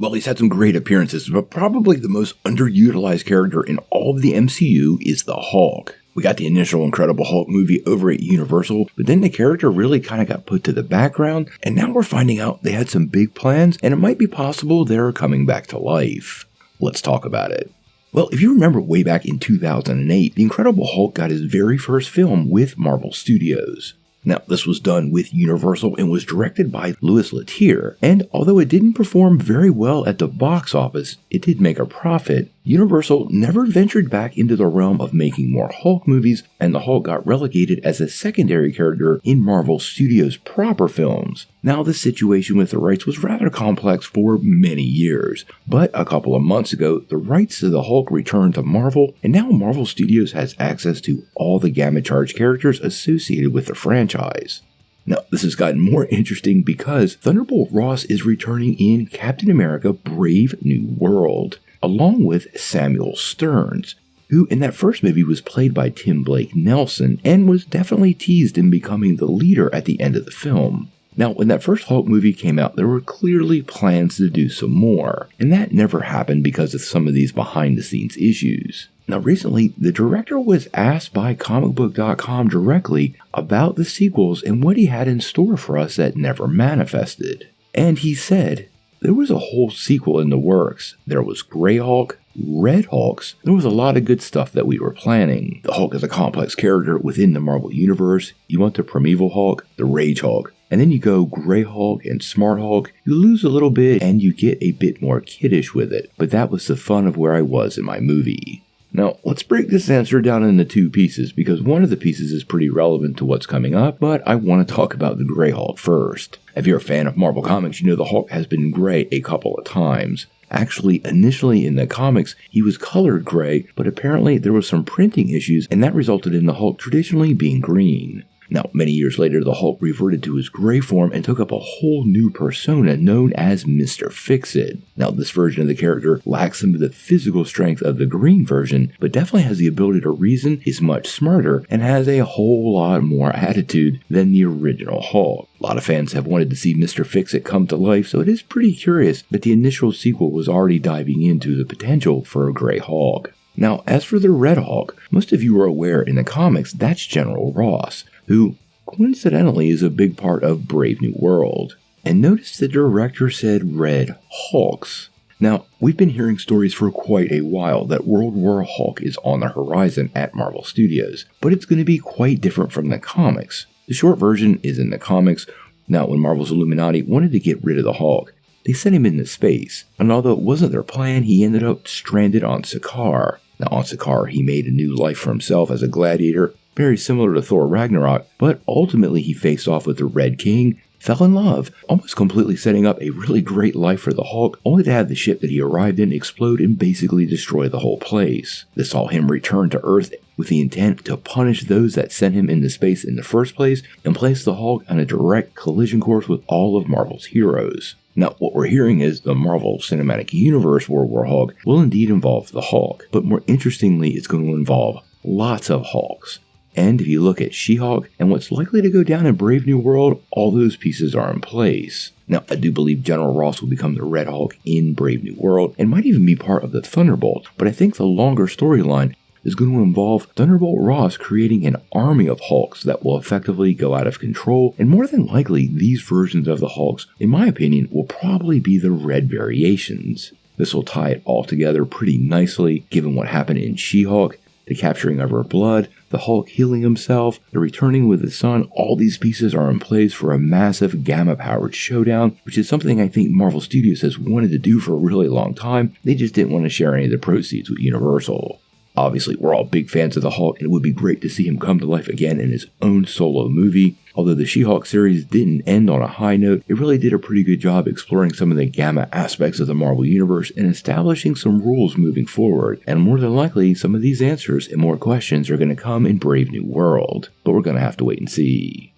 Well, he's had some great appearances, but probably the most underutilized character in all of the MCU is the Hulk. We got the initial Incredible Hulk movie over at Universal, but then the character really kind of got put to the background, and now we're finding out they had some big plans, and it might be possible they're coming back to life. Let's talk about it. Well, if you remember way back in 2008, the Incredible Hulk got his very first film with Marvel Studios. Now, this was done with Universal and was directed by Louis Leterrier, and although it didn't perform very well at the box office, it did make a profit. Universal never ventured back into the realm of making more Hulk movies, and the Hulk got relegated as a secondary character in Marvel Studios' proper films. Now, the situation with the rights was rather complex for many years, but a couple of months ago, the rights to the Hulk returned to Marvel, and now Marvel Studios has access to all the Gamma Charge characters associated with the franchise. Now, this has gotten more interesting because Thunderbolt Ross is returning in Captain America: Brave New World, along with Samuel Stearns, who in that first movie was played by Tim Blake Nelson and was definitely teased in becoming the leader at the end of the film. Now, when that first Hulk movie came out, there were clearly plans to do some more, and that never happened because of some of these behind-the-scenes issues. Now, recently, the director was asked by comicbook.com directly about the sequels and what he had in store for us that never manifested. And he said, there was a whole sequel in the works. There was Grey Hulk, Red Hulks. There was a lot of good stuff that we were planning. The Hulk is a complex character within the Marvel Universe. You want the Primeval Hulk, the Rage Hulk, and then you go Grey Hulk and Smart Hulk. You lose a little bit and you get a bit more kiddish with it. But that was the fun of where I was in my movie. Now, let's break this answer down into two pieces, because one of the pieces is pretty relevant to what's coming up, but I want to talk about the Grey Hulk first. If you're a fan of Marvel Comics, you know the Hulk has been gray a couple of times. Actually, initially in the comics, he was colored gray, but apparently there was some printing issues, and that resulted in the Hulk traditionally being green. Now, many years later, the Hulk reverted to his gray form and took up a whole new persona known as Mr. Fix-It. Now, this version of the character lacks some of the physical strength of the green version, but definitely has the ability to reason, is much smarter, and has a whole lot more attitude than the original Hulk. A lot of fans have wanted to see Mr. Fix-It come to life, so it is pretty curious that the initial sequel was already diving into the potential for a Grey Hulk. Now, as for the Red Hulk, most of you are aware in the comics that's General Ross, who coincidentally is a big part of Brave New World. And notice the director said Red Hulks. Now, we've been hearing stories for quite a while that World War Hulk is on the horizon at Marvel Studios, but it's going to be quite different from the comics. The short version is in the comics. Now, when Marvel's Illuminati wanted to get rid of the Hulk, they sent him into space, and although it wasn't their plan, he ended up stranded on Sakaar. Now, on Sakaar, he made a new life for himself as a gladiator, very similar to Thor Ragnarok, but ultimately he faced off with the Red King, fell in love, almost completely setting up a really great life for the Hulk, only to have the ship that he arrived in explode and basically destroy the whole place. This saw him return to Earth with the intent to punish those that sent him into space in the first place and place the Hulk on a direct collision course with all of Marvel's heroes. Now, what we're hearing is the Marvel Cinematic Universe World War Hulk will indeed involve the Hulk, but more interestingly, it's going to involve lots of Hulks. And if you look at She-Hulk and what's likely to go down in Brave New World, all those pieces are in place. Now, I do believe General Ross will become the Red Hulk in Brave New World and might even be part of the Thunderbolt, but I think the longer storyline is going to involve Thunderbolt Ross creating an army of Hulks that will effectively go out of control, and more than likely, these versions of the Hulks, in my opinion, will probably be the red variations. This will tie it all together pretty nicely, given what happened in She-Hulk, the capturing of her blood, the Hulk healing himself, the returning with his son. All these pieces are in place for a massive gamma-powered showdown, which is something I think Marvel Studios has wanted to do for a really long time. They just didn't want to share any of the proceeds with Universal. Obviously, we're all big fans of the Hulk, and it would be great to see him come to life again in his own solo movie. Although the She-Hulk series didn't end on a high note, it really did a pretty good job exploring some of the gamma aspects of the Marvel Universe and establishing some rules moving forward. And more than likely, some of these answers and more questions are going to come in Brave New World. But we're going to have to wait and see.